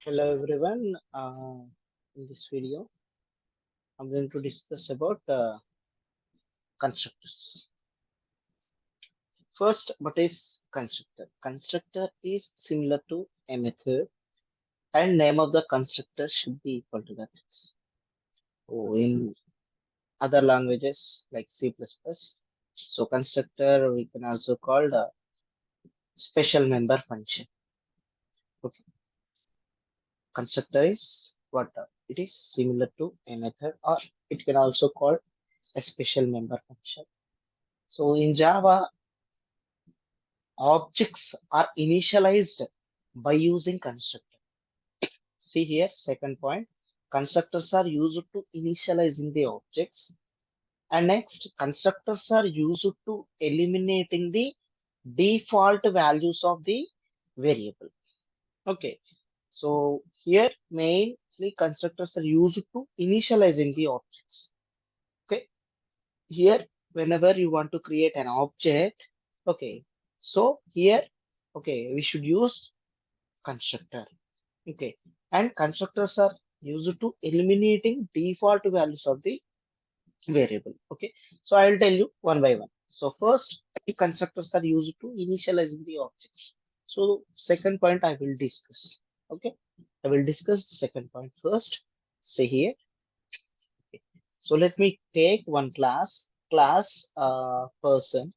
Hello everyone. In this video, I'm going to discuss about constructors. First, what is constructor? Constructor is similar to a method, and name of the constructor should be equal to that. So in other languages like C++, so constructor we can also call the special member function. Okay, constructor is what? It is similar to a method, or it can also call a special member function. So in Java, objects are initialized by using constructor. See here, second point. Constructors are used to initializing the objects. And next, constructors are used to eliminating the default values of the variable. Okay. So here mainly constructors are used to initializing the objects. Okay. Here, whenever you want to create an object, okay. So here, okay, we should use constructor. Okay, and constructors are used to eliminating default values of the variable. Okay, so I'll tell you one by one. So first, the constructors are used to initializing the objects. So second point I will discuss. Okay, I will discuss the second point first. Say here. Okay. So let me take one class person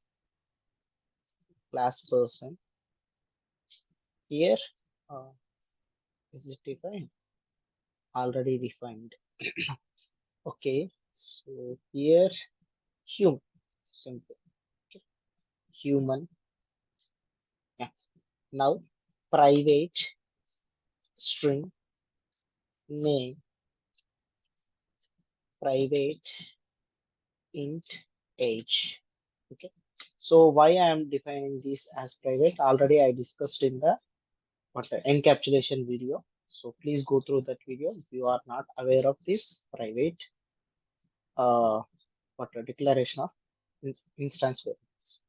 here. Uh, is it defined? Already defined. Okay, so here human, simple. Okay. Human. Yeah. Now private string name, private int age. Okay. So why I am defining this as private? Already I discussed in the encapsulation video. So please go through that video if you are not aware of this private declaration of instance variables.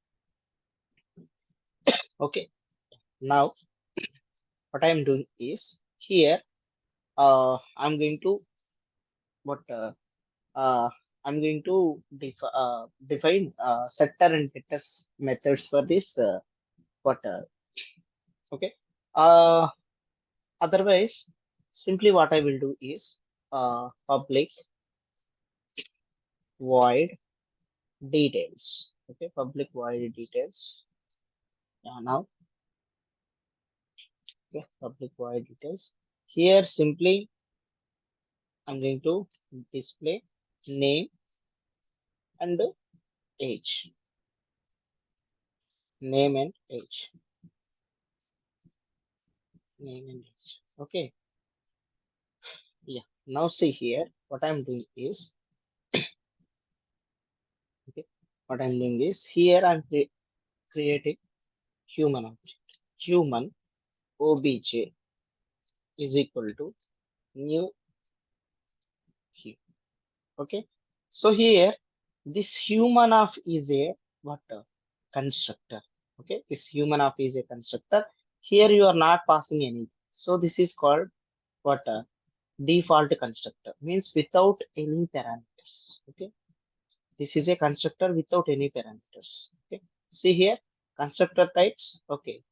Okay. Now what I am doing is here I'm going to what I'm going to define setter and getter methods for this what okay. Uh, Otherwise, simply what I will do is public void details. Okay, public void details. Yeah, now okay, public void details. Here simply I'm going to display name and age. Name and age. Name and age. Okay. Yeah. Now see here, what I'm doing is okay. What I'm doing is here I'm creating human object. Human obj is equal to new human. Okay. So here this human of is a what constructor. Okay. This human of is a constructor. Here you are not passing anything. So this is called what default constructor, means without any parameters. Okay. This is a constructor without any parameters. Okay. See here, constructor types. Okay.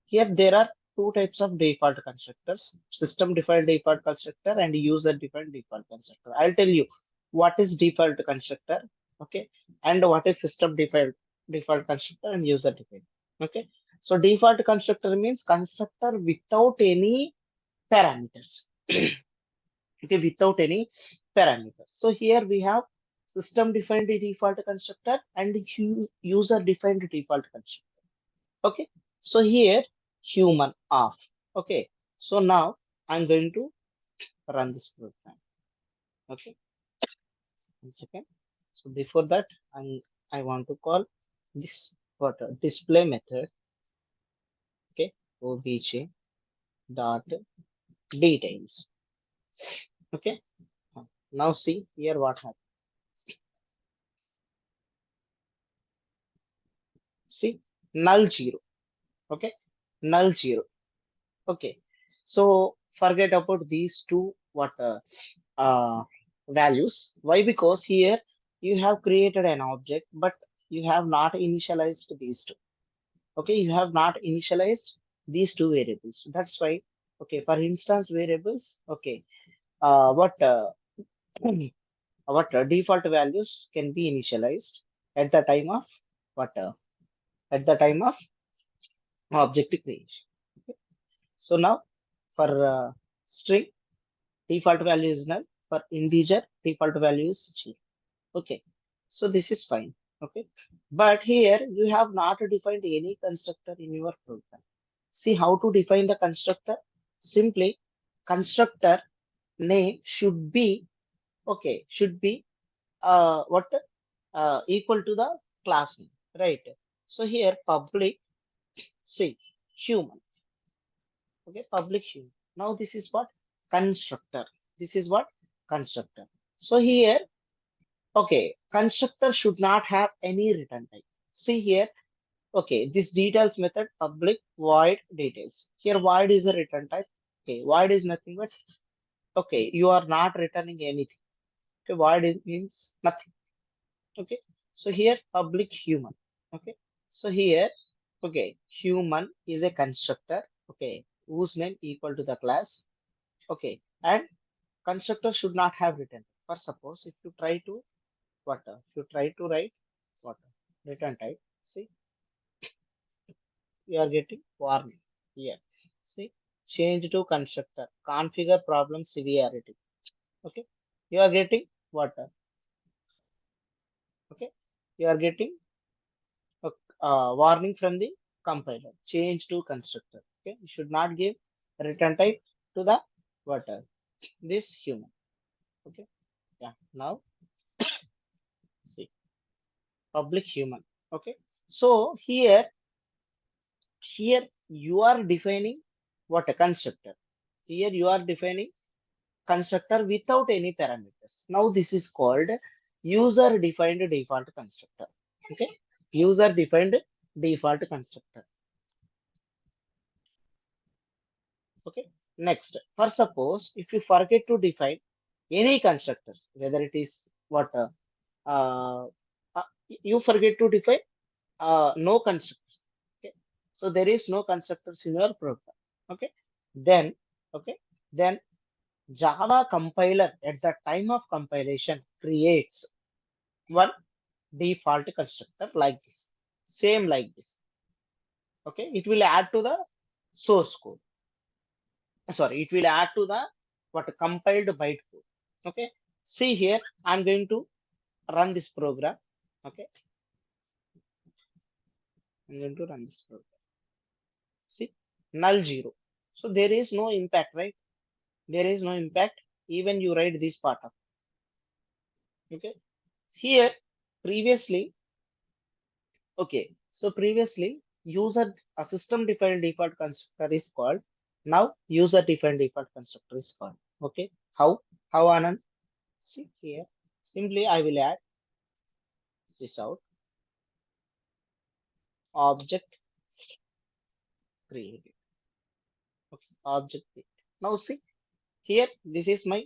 Here there are two types of default constructors: system defined default constructor and user defined default constructor. I'll tell you what is default constructor. Okay. And what is system default constructor and user defined. Okay. So default constructor means constructor without any parameters. Okay, without any parameters. So here we have system defined default constructor and user defined default constructor. Okay, so here human off. Okay, so now I'm going to run this program. Okay, 1 second. So before that, I want to call this what display method. Okay, obj dot details. Okay, now see here what happens. See null zero. Okay, null zero. Okay, so forget about these two what values. Why? Because here you have created an object, but you have not initialized these two. Okay, you have not initialized these two variables. That's why. Okay, for instance variables. Okay, what what default values can be initialized at the time of what at the time of object creation. Okay. So now for string default value is null. For integer, default value is 0. Okay. So this is fine. Okay. But here you have not defined any constructor in your program. See how to define the constructor. Simply constructor name should be okay, should be what equal to the class name, right? So here public, see, human. Okay, public human. Now this is what constructor. This is what constructor. So here, okay, constructor should not have any return type. See here, okay, this details method public void details. Here void is the return type. Okay, void is nothing but okay, you are not returning anything. Okay, void means nothing. Okay, so here public human. Okay, so here, okay, human is a constructor. Okay, whose name equal to the class. Okay, and constructor should not have written. For suppose if you try to what if you try to write what return type, see you are getting warning here. See, change to constructor, configure problem severity. Okay, you are getting what okay, you are getting a warning from the compiler. Change to constructor. Okay, you should not give return type to the what this human. Okay, yeah. Now see public human. Okay, so here you are defining what a constructor. Here you are defining constructor without any parameters. Now this is called user defined default constructor. Okay, user defined default constructor. Okay, next, for suppose if you forget to define any constructors, whether it is what uh, uh, you forget to define no constructors. Okay, so there is no constructors in your program. Okay, then okay, then Java compiler at the time of compilation creates one default constructor like this, same like this. Okay, it will add to the source code. Sorry, it will add to the what compiled byte code. Okay, see here, I'm going to run this program. Okay, I'm going to run this program. See, null 0. So there is no impact, right? There is no impact even you write this part of. Okay, here previously, okay, so previously user a system defined default constructor is called. Now user defined default constructor is called. Okay, how Anand? See here, simply I will add this out object created. Okay, object created. Now see here, this is my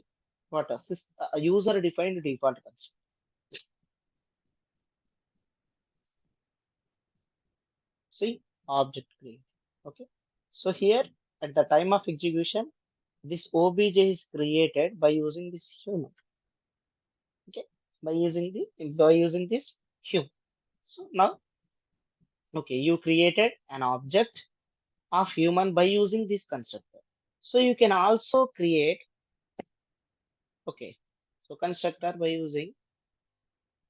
what a user defined default constructor. See object created. Okay, so here at the time of execution, this obj is created by using this human. Okay, by using this human. So now, okay, you created an object of human by using this constructor. So you can also create okay, so constructor by using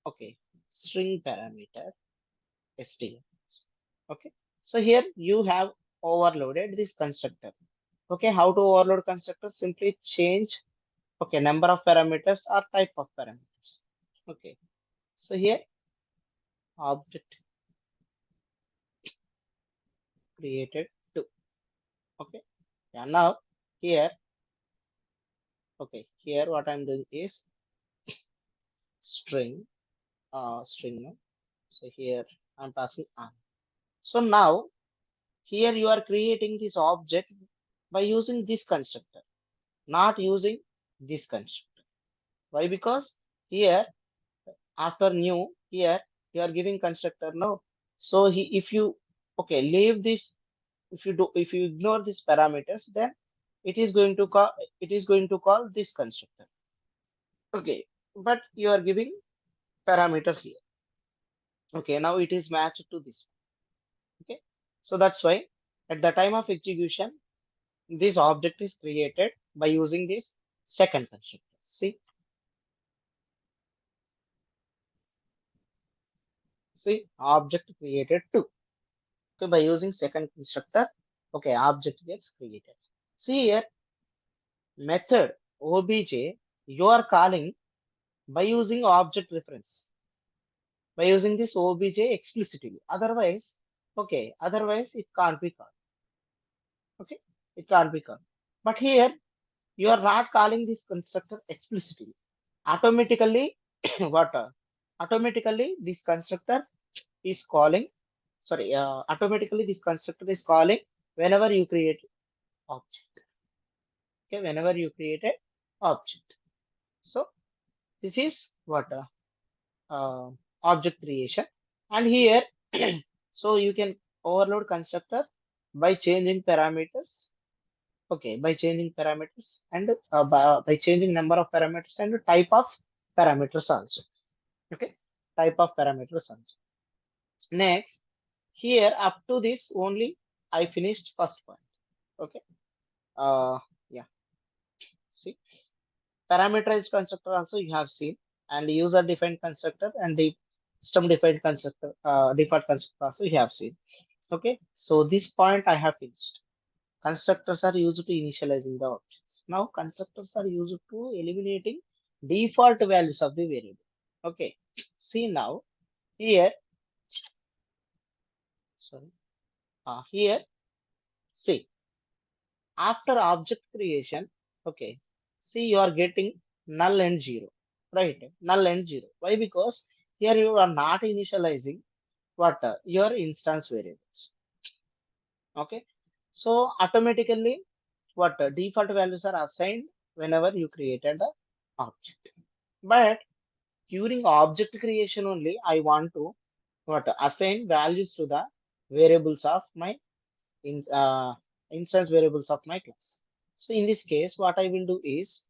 okay string parameter str. Okay, so here you have overloaded this constructor. Okay, how to overload constructor? Simply change okay number of parameters or type of parameters. Okay, so here object created two. Okay, yeah. Now here okay here what I'm doing is string string no? So here I'm passing on. So now here you are creating this object by using this constructor. not using this constructor. Why? Because here after new here you are giving constructor no. So if you okay leave this, if you ignore these parameters, then it is going to call this constructor. Okay, but you are giving parameter here. Okay, now it is matched to this. Okay, so that's why at the time of execution, this object is created by using this second constructor. See, object created too. Okay, by using second constructor, okay, object gets created. See here, method obj you are calling by using object reference, by using this obj explicitly. Otherwise, okay, otherwise it can't be called. Okay, it can't be called. But here you are not calling this constructor explicitly. Automatically, what? Automatically, this constructor is calling. Sorry, automatically this constructor is calling whenever you create object. Okay, whenever you create a object. So this is what object creation, and here so you can overload constructor by changing parameters. Okay, by changing parameters and by changing number of parameters and type of parameters also. Okay, type of parameters also. Next, here up to this only I finished first point. Okay, yeah, see, parameterized constructor also you have seen, and user defined constructor and the system defined constructor, default constructor also you have seen. Okay, so this point I have finished. Constructors are used to initializing the objects. Now constructors are used to eliminating default values of the variable. Okay, see now here, sorry, here, see, after object creation, okay, see you are getting null and zero, right? Null and zero. Why? Because here you are not initializing what your instance variables. Okay, so automatically what default values are assigned whenever you created the object. But during object creation only, I want to what assign values to the variables of my in, instance variables of my class. So in this case, what I will do is,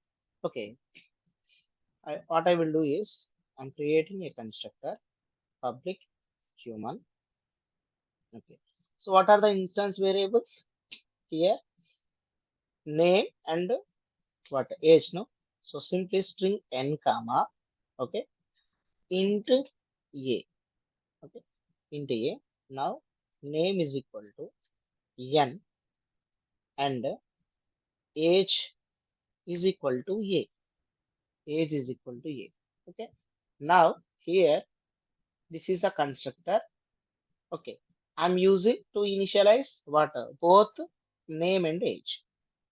okay, what I will do is, I'm creating a constructor, public human. Okay. So what are the instance variables? Here, name and what age, no? So simply string n comma, okay, int a, okay, int a. Now name is equal to n and age is equal to a. Age is equal to a. Okay. Now here, this is the constructor. Okay. I'm using to initialize what both name and age.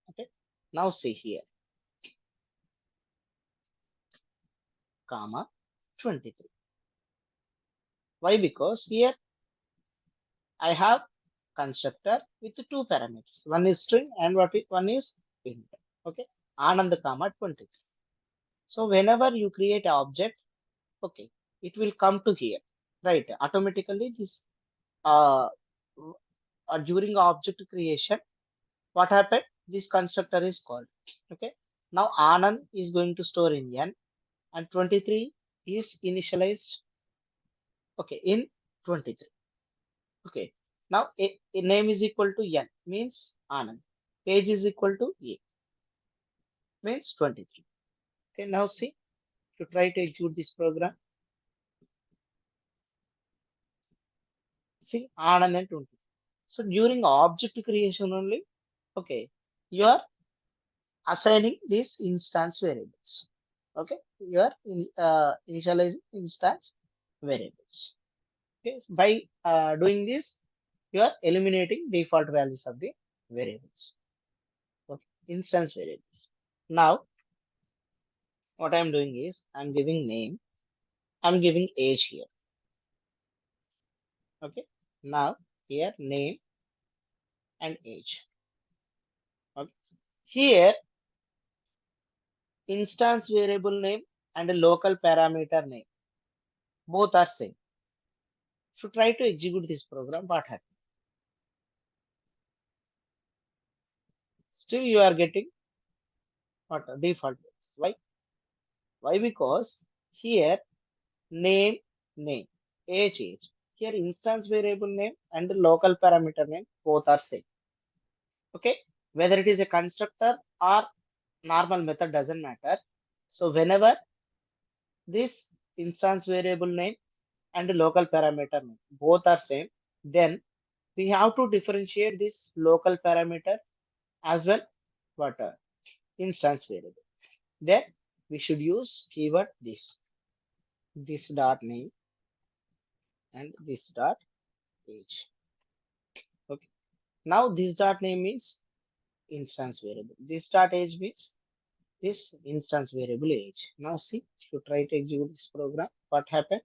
Okay. Now see here, comma 23. Why? Because here I have constructor with two parameters. One is string and one is int. Okay. Anand comma 23. So whenever you create an object, okay, it will come to here, right? Automatically this uh, during object creation, what happened? This constructor is called. Okay. Now Anand is going to store in n and 23 is initialized. Okay, in 23. Okay. Now a name is equal to n means Anand. Age is equal to a means 23. Okay. Now see, to try to execute this program, see Anand and 23. So during object creation only, okay, you are assigning these instance variables. Okay, you are initializing instance variables. Okay, so by doing this, you are eliminating default values of the variables. Okay, instance variables. Now, what I'm doing is I'm giving name, I'm giving age here. Okay, now here name and age. Okay, here instance variable name and a local parameter name. Both are same. If you try to execute this program, what happens? Still you are getting what default values. Why? Why? Because here name, name, age, age. Here instance variable name and the local parameter name both are same. Okay. Whether it is a constructor or normal method doesn't matter. So whenever this instance variable name and the local parameter name both are same, then we have to differentiate this local parameter as well what instance variable. Then we should use keyword this dot name and this dot age. Okay. Now this dot name means instance variable. This dot age means this instance variable age. Now see, if you try to execute this program, what happened?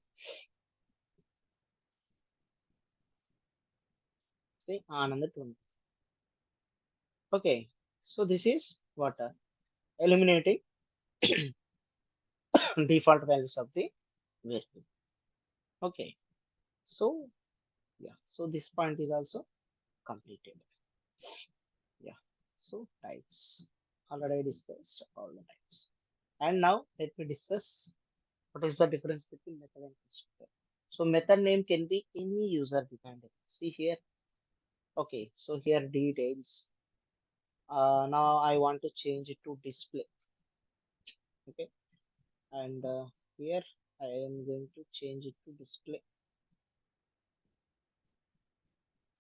See, Anand 20. Okay, so this is what eliminating default values of the variable. Okay, so yeah, so this point is also completed. Yeah, so types already discussed all the types. And now let me discuss what is the difference between method and constructor. So method name can be any user defined. See here. Okay, so here details. Now I want to change it to display. Okay, and here I am going to change it to display.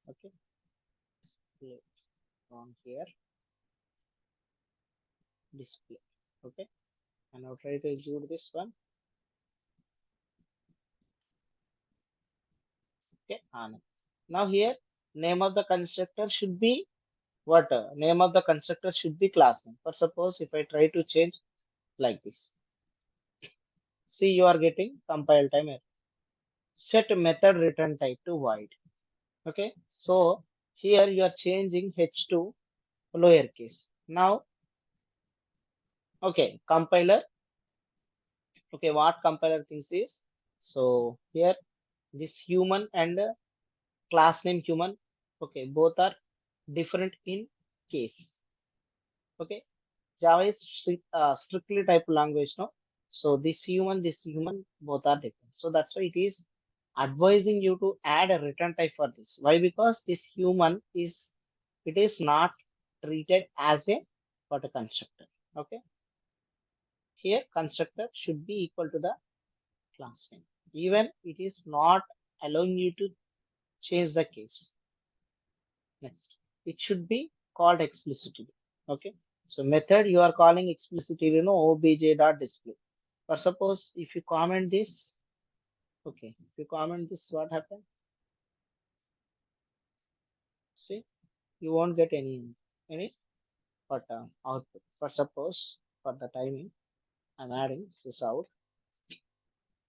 Okay, display on here, display. Okay, and I'll try to execute this one. Okay, on. Now here, name of the constructor should be what? Name of the constructor should be class name. For suppose if I try to change like this, see you are getting compile time error. Set method return type to void. Okay, so here you are changing h to lowercase. Now, okay, compiler. Okay, what compiler thinks is so here this human and class name human. Okay, both are different in case. Okay, Java is strictly type language, no? So this human, both are different. So that's why it is advising you to add a return type for this. Why? Because this human is it is not treated as a what a constructor. Okay, here constructor should be equal to the class name. Even it is not allowing you to change the case. Next, it should be called explicitly. Okay, so method you are calling explicitly, obj.display. Or suppose if you comment this, okay, if you comment this, what happened? See, you won't get any but output. For suppose for the timing, I'm adding this out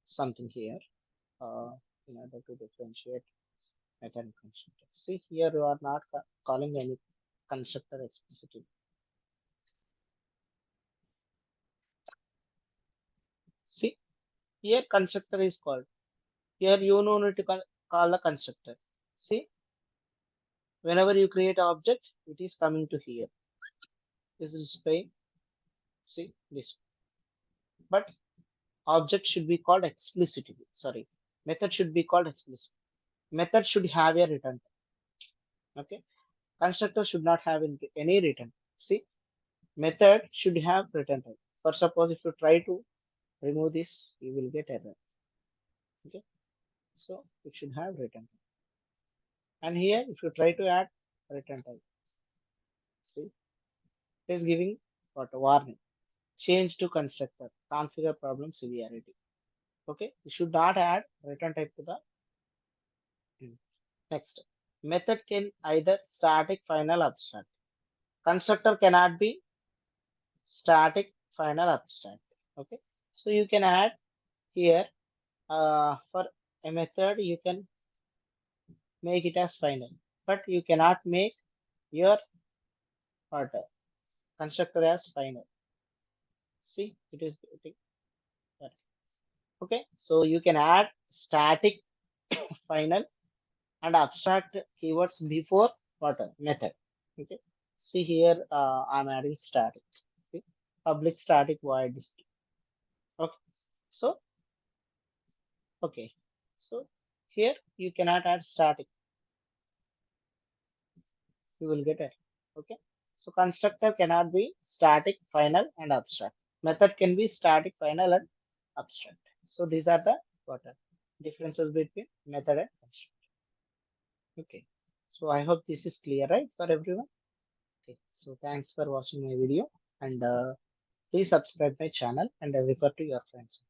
something here in order to differentiate method and constructor. See here you are not calling any constructor explicitly. See here constructor is called. Here you no need to call the constructor. See, whenever you create an object, it is coming to here. This is display. See this. But object should be called explicitly. Sorry. Method should be called explicit. Method should have a return type. Okay. Constructor should not have any return. See, method should have return type. For suppose if you try to remove this, you will get error. Okay. So it should have return type. And here, if you try to add return type, see, it is giving what a warning. Change to constructor. Configure problem severity. Okay. You should not add return type to the next. Method can either static, final, abstract. Constructor cannot be static, final, abstract. Okay. So you can add here for a method you can make it as final, but you cannot make your what constructor as final. See, it is getting that. Okay, so you can add static, final, and abstract keywords before what method. Okay, see here, I'm adding static. See, public static void display. Okay, so okay, so here you cannot add static. You will get it. Okay, so constructor cannot be static, final, and abstract. Method can be static, final, and abstract. So these are the what differences between method and constructor. Okay, so I hope this is clear, right, for everyone. Okay, so thanks for watching my video, and please subscribe my channel and refer to your friends.